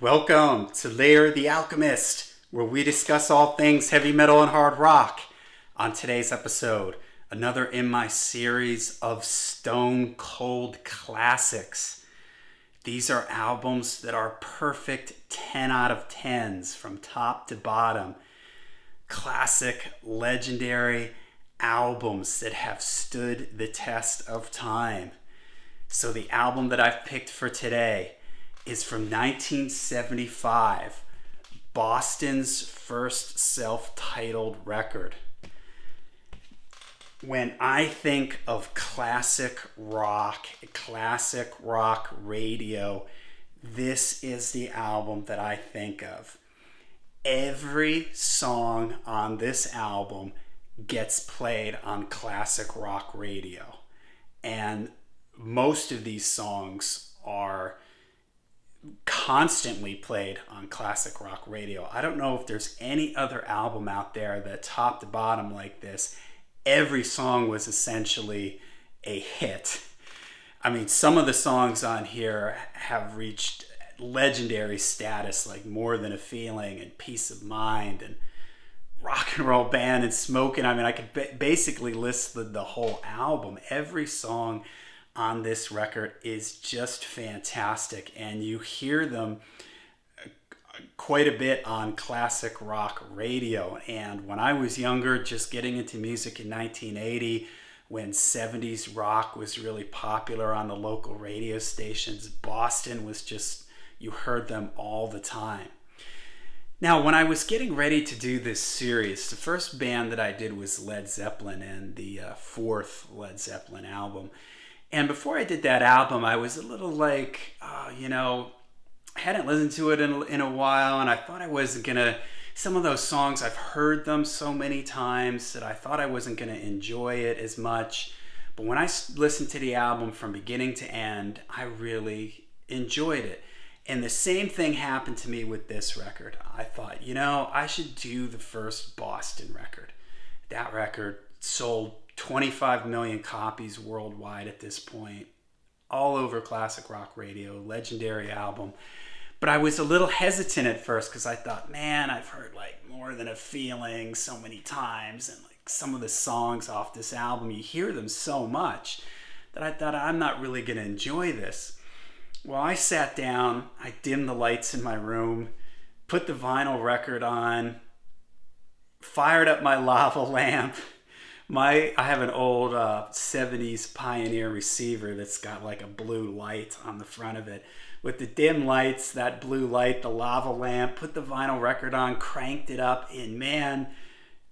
Welcome to Layer the Alchemist, where we discuss all things heavy metal and hard rock. On today's episode, another in my series of stone cold classics. These are albums that are perfect 10 out of 10s from top to bottom. Classic, legendary albums that have stood the test of time. So the album that I've picked for today is from 1975, Boston's first self-titled record. When I think of classic rock radio, this is the album that I think of. Every song on this album gets played on classic rock radio. And most of these songs are constantly played on classic rock radio. I don't know if there's any other album out there that top to bottom like this, every song was essentially a hit. I mean, some of the songs on here have reached legendary status, like More Than a Feeling and Peace of Mind and Rock and Roll Band and Smokin. I mean, I could basically list the whole album. Every song on this record is just fantastic, and you hear them quite a bit on classic rock radio. And when I was younger, just getting into music in 1980, when 70s rock was really popular on the local radio stations, Boston was just, you heard them all the time. Now, when I was getting ready to do this series, the first band that I did was Led Zeppelin, and the fourth Led Zeppelin album. And before I did that album, I was a little like, I hadn't listened to it in a while, and I thought I wasn't gonna, some of those songs, I've heard them so many times that I thought I wasn't gonna enjoy it as much. But when I listened to the album from beginning to end, I really enjoyed it. And the same thing happened to me with this record. I thought, I should do the first Boston record. That record sold 25 million copies worldwide at this point, all over classic rock radio, legendary album. But I was a little hesitant at first because I thought, man, I've heard like More Than a Feeling so many times, and like some of the songs off this album, you hear them so much that I thought, I'm not really going to enjoy this. Well, I sat down, I dimmed the lights in my room, put the vinyl record on, fired up my lava lamp. I have an old 70s Pioneer receiver that's got like a blue light on the front of it. With the dim lights, that blue light, the lava lamp, put the vinyl record on, cranked it up, and man,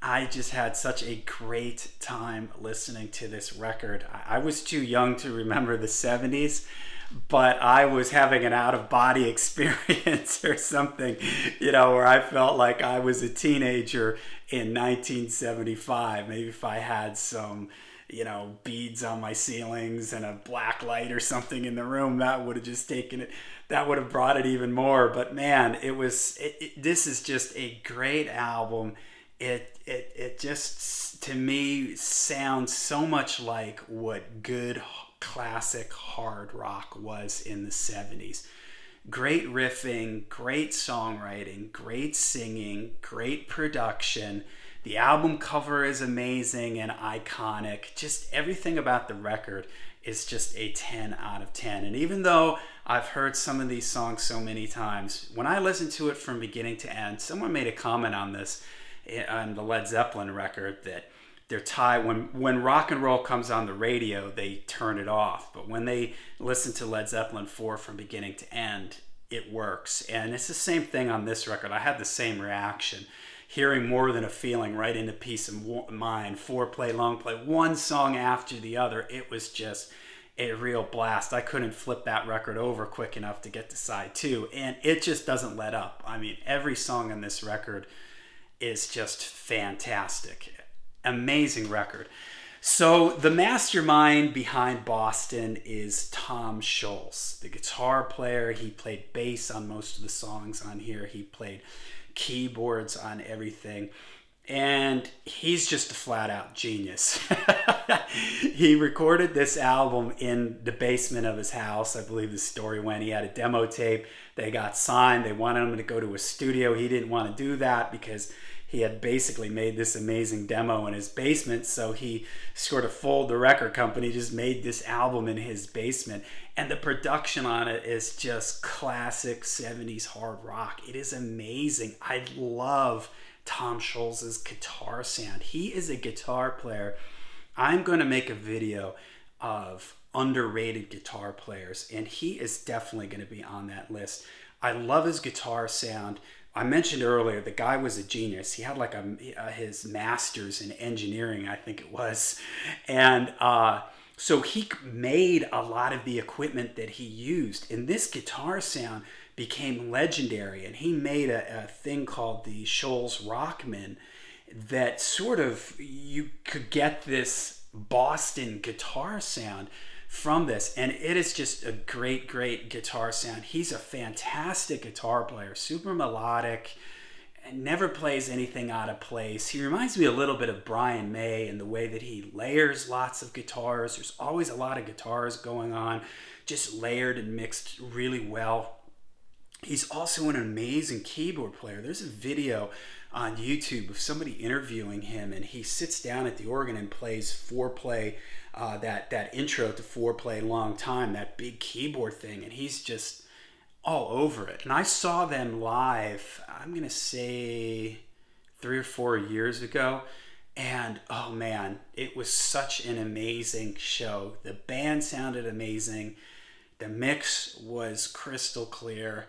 I just had such a great time listening to this record. I was too young to remember the 70s, but I was having an out-of-body experience or something, where I felt like I was a teenager in 1975. Maybe if I had some, beads on my ceilings and a black light or something in the room, that would have just taken it, that would have brought it even more. But man, this is just a great album. It just, to me, sounds so much like what good classic hard rock was in the 70s. Great riffing, great songwriting, great singing, great production. The album cover is amazing and iconic. Just everything about the record is just a 10 out of 10. And even though I've heard some of these songs so many times, when I listen to it from beginning to end, someone made a comment on this on the Led Zeppelin record that they're tied, when rock and roll comes on the radio, they turn it off. But when they listen to Led Zeppelin 4 from beginning to end, it works. And it's the same thing on this record. I had the same reaction. Hearing More Than a Feeling right into Peace of Mind, foreplay, long play, one song after the other, it was just a real blast. I couldn't flip that record over quick enough to get to side 2. And it just doesn't let up. I mean, every song on this record is just fantastic. Amazing record. So the mastermind behind Boston is Tom Scholz, the guitar player. He played bass on most of the songs on here. He played keyboards on everything. And he's just a flat out genius. He recorded this album in the basement of his house. I believe the story went. He had a demo tape. They got signed. They wanted him to go to a studio. He didn't want to do that because he had basically made this amazing demo in his basement. So he sort of fooled the record company, just made this album in his basement. And the production on it is just classic 70s hard rock. It is amazing. I love Tom Scholz's guitar sound. He is a guitar player. I'm going to make a video of underrated guitar players, and he is definitely going to be on that list. I love his guitar sound. I mentioned earlier the guy was a genius. He had like his master's in engineering, I think it was, and so he made a lot of the equipment that he used, and this guitar sound became legendary. And he made a thing called the Scholz Rockman that sort of, you could get this Boston guitar sound from this, and it is just a great guitar sound. He's a fantastic guitar player, super melodic, and never plays anything out of place. He reminds me a little bit of Brian May in the way that he layers lots of guitars. There's always a lot of guitars going on, just layered and mixed really well. He's also an amazing keyboard player. There's a video on YouTube of somebody interviewing him, and he sits down at the organ and plays Foreplay, that intro to Foreplay Long Time, that big keyboard thing, and he's just all over it. And I saw them live, I'm going to say 3 or 4 years ago, and oh man, it was such an amazing show. The band sounded amazing. The mix was crystal clear.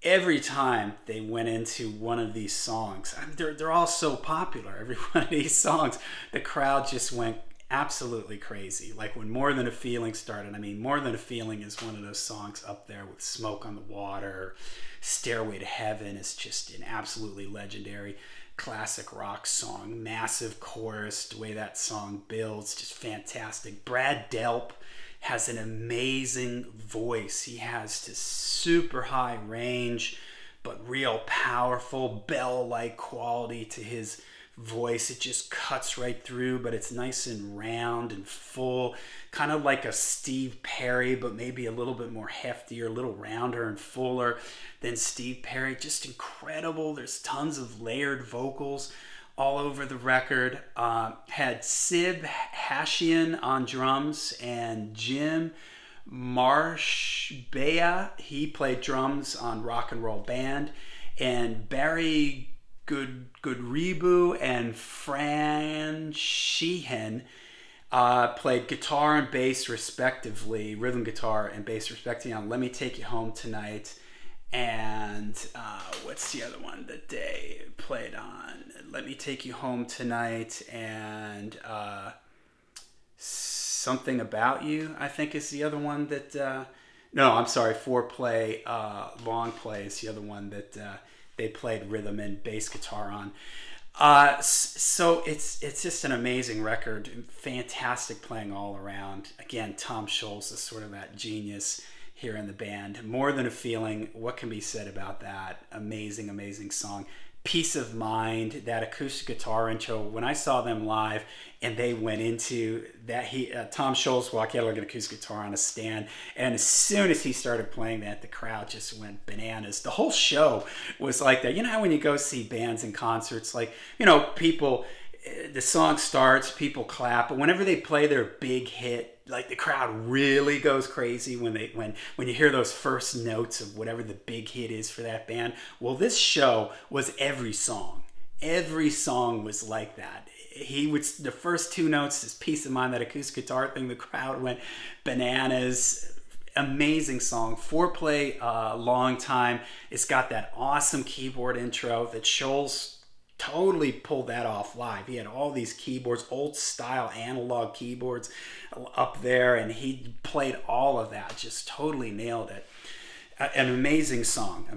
Every time they went into one of these songs, they're all so popular. Every one of these songs, the crowd just went absolutely crazy. Like when More Than a Feeling started, I mean, More Than a Feeling is one of those songs up there with Smoke on the Water. Stairway to Heaven is just an absolutely legendary classic rock song. Massive chorus, the way that song builds, just fantastic. Brad Delp has an amazing voice. He has this super high range, but real powerful bell-like quality to his voice. It just cuts right through, but it's nice and round and full, kind of like a Steve Perry, but maybe a little bit more heftier, a little rounder and fuller than Steve Perry. Just incredible. There's tons of layered vocals all over the record. Had Sib Hashian on drums and Jim Marshbea. He played drums on Rock and Roll Band. And Barry Goodrebu and Fran Sheehan played guitar and bass respectively, rhythm guitar and bass respectively on Let Me Take You Home Tonight. And what's the other one that they played on? Let Me Take You Home Tonight, and Something About You, I think, is the other one that... no, I'm sorry, Foreplay, Long Play is the other one that they played rhythm and bass guitar on. So it's just an amazing record. Fantastic playing all around. Again, Tom Scholz is sort of that genius here in the band. More Than a Feeling, what can be said about that? Amazing song. Peace of Mind, that acoustic guitar intro. When I saw them live and they went into that, Tom Scholz walked out like an acoustic guitar on a stand, and as soon as he started playing that, the crowd just went bananas. The whole show was like that. You know how when you go see bands in concerts, like, you know, people, the song starts, people clap, but whenever they play their big hit, like the crowd really goes crazy when you hear those first notes of whatever the big hit is for that band. Well, this show was every song. Every song was like that. The first 2 notes, this Peace of Mind, that acoustic guitar thing, the crowd went bananas. Amazing song. Foreplay, Long Time. It's got that awesome keyboard intro that Scholz totally pulled that off live. He had all these keyboards, old style analog keyboards up there, and he played all of that, just totally nailed it. An amazing song.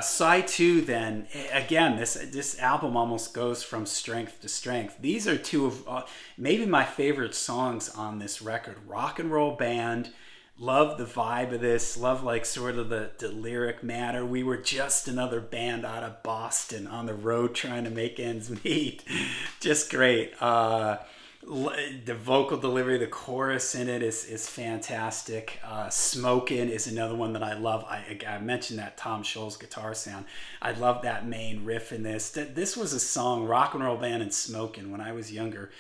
Side 2 then, again, this album almost goes from strength to strength. These are 2 of maybe my favorite songs on this record. Rock and Roll Band, Love the vibe of this. Love like sort of the lyric matter. We were just another band out of Boston on the road trying to make ends meet. Just great. The vocal delivery, the chorus in it is fantastic. Smokin is another one that I love. I mentioned that Tom Scholz guitar sound. I love that main riff in this. This was a song, Rock and Roll Band and Smokin, when I was younger.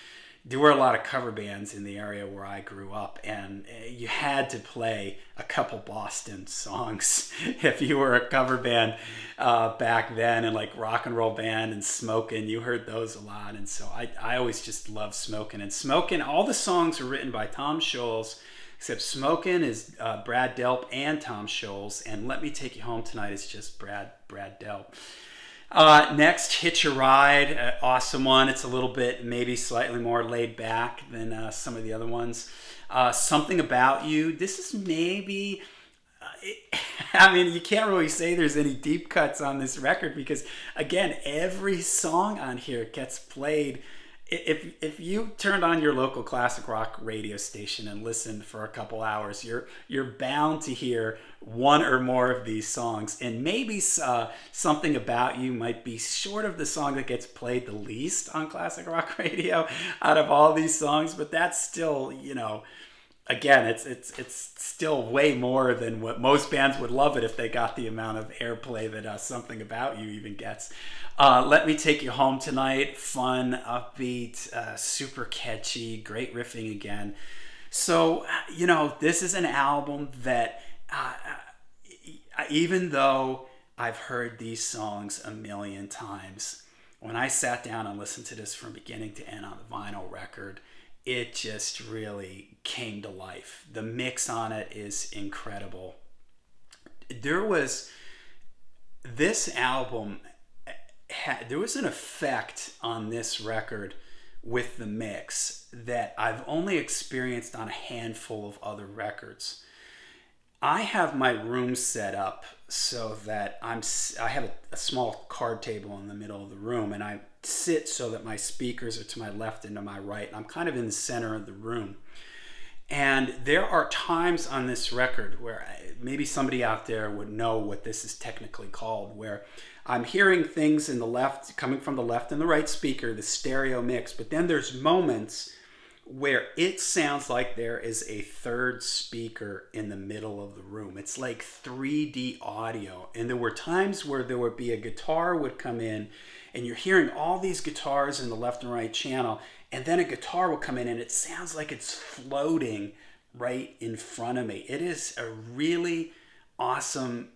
There were a lot of cover bands in the area where I grew up, and you had to play a couple Boston songs if you were a cover band back then. And like Rock and Roll Band and Smokin', you heard those a lot. And so I always just loved Smokin'. And Smokin', all the songs are written by Tom Scholz, except Smokin' is Brad Delp and Tom Scholz, and Let Me Take You Home Tonight is just Brad Delp. Next, Hitch a Ride, awesome one. It's a little bit, maybe slightly more laid back than some of the other ones. Something About You. This is maybe, I mean, you can't really say there's any deep cuts on this record because, again, every song on here gets played. If you turned on your local classic rock radio station and listened for a couple hours, you're bound to hear one or more of these songs. And maybe Something About You might be sort of the song that gets played the least on classic rock radio out of all these songs. But that's still, again, it's still way more than what most bands would love it if they got the amount of airplay that Something About You even gets. Let Me Take You Home Tonight, fun, upbeat, super catchy, great riffing again. So, this is an album that even though I've heard these songs a million times, when I sat down and listened to this from beginning to end on the vinyl record, it just really came to life. The mix on it is incredible. There was an effect on this record with the mix that I've only experienced on a handful of other records. I have my room set up so that I have a small card table in the middle of the room, and I sit so that my speakers are to my left and to my right. I'm kind of in the center of the room. And there are times on this record where maybe somebody out there would know what this is technically called, where I'm hearing things in the left, coming from the left and the right speaker, the stereo mix, but then there's moments where it sounds like there is a third speaker in the middle of the room. It's like 3D audio. And there were times where there would be a guitar would come in, and you're hearing all these guitars in the left and right channel, and then a guitar will come in and it sounds like it's floating right in front of me. It is a really awesome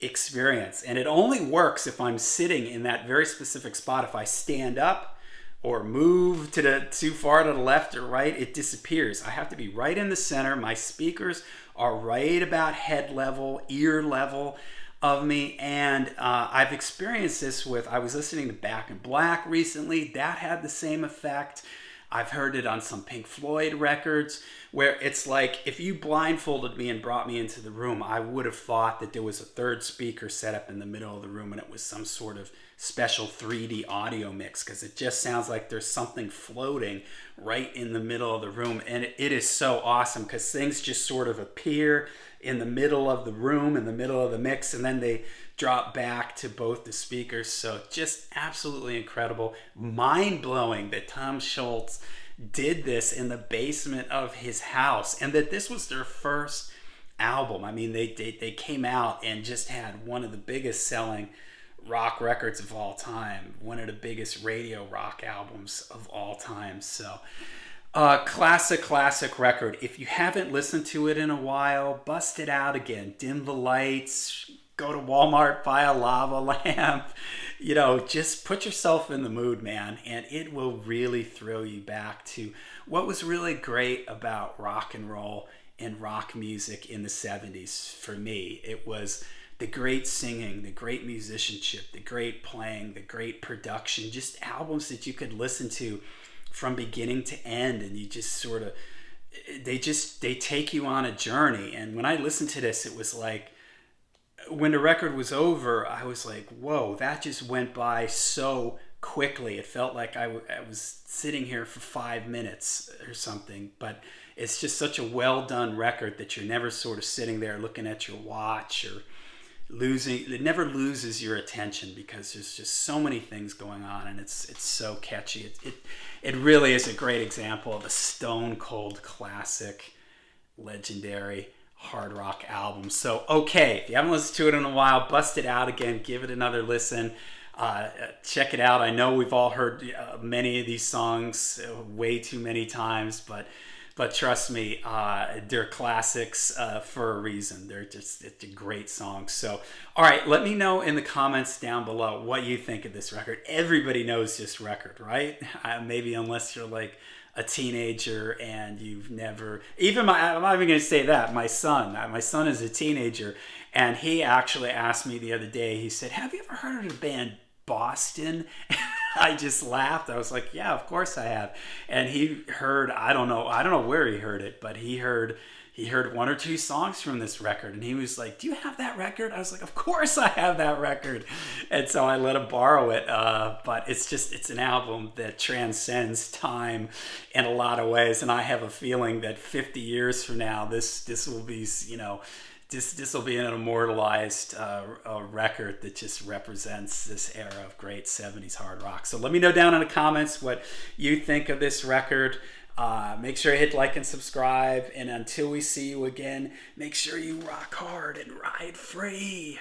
experience, and it only works if I'm sitting in that very specific spot. If I stand up or move too far to the left or right, it disappears. I have to be right in the center. My speakers are right about head level, ear level of me, and I've experienced this I was listening to Back in Black recently. That had the same effect. I've heard it on some Pink Floyd records where it's like if you blindfolded me and brought me into the room, I would have thought that there was a third speaker set up in the middle of the room and it was some sort of special 3D audio mix, because it just sounds like there's something floating right in the middle of the room. And it is so awesome because things just sort of appear in the middle of the room, in the middle of the mix, and then they drop back to both the speakers. So just absolutely incredible. Mind-blowing that Tom Scholz did this in the basement of his house, and that this was their first album. I mean, they came out and just had one of the biggest selling rock records of all time, one of the biggest radio rock albums of all time. So classic record. If you haven't listened to it in a while, bust it out again. Dim the lights, go to Walmart, buy a lava lamp, just put yourself in the mood, man, and it will really throw you back to what was really great about rock and roll and rock music in the 70s. For me, it was the great singing, the great musicianship, the great playing, the great production, just albums that you could listen to from beginning to end, and you just sort of, they take you on a journey. And when I listened to this, it was like, when the record was over, I was like, whoa, that just went by so quickly. It felt like I was sitting here for 5 minutes or something, but it's just such a well done record that you're never sort of sitting there looking at your watch or it never loses your attention because there's just so many things going on, and it's so catchy. It really is a great example of a stone cold classic, legendary hard rock album. So okay, if you haven't listened to it in a while, bust it out again, give it another listen. Check it out. I know we've all heard many of these songs way too many times, but trust me, they're classics for a reason. It's a great song. So, all right, let me know in the comments down below what you think of this record. Everybody knows this record, right? Maybe unless you're like a teenager and you've never, I'm not even going to say that. My son is a teenager, and he actually asked me the other day, he said, have you ever heard of the band Boston? I just laughed. I was like, yeah, of course I have. And he heard, I don't know where he heard it, but he heard one or two songs from this record, and he was like, do you have that record? I was like, of course I have that record. And so I let him borrow it. But it's an album that transcends time in a lot of ways, and I have a feeling that 50 years from now, this will be, this will be an immortalized record that just represents this era of great 70s hard rock. So let me know down in the comments what you think of this record. Make sure you hit like and subscribe. And until we see you again, make sure you rock hard and ride free.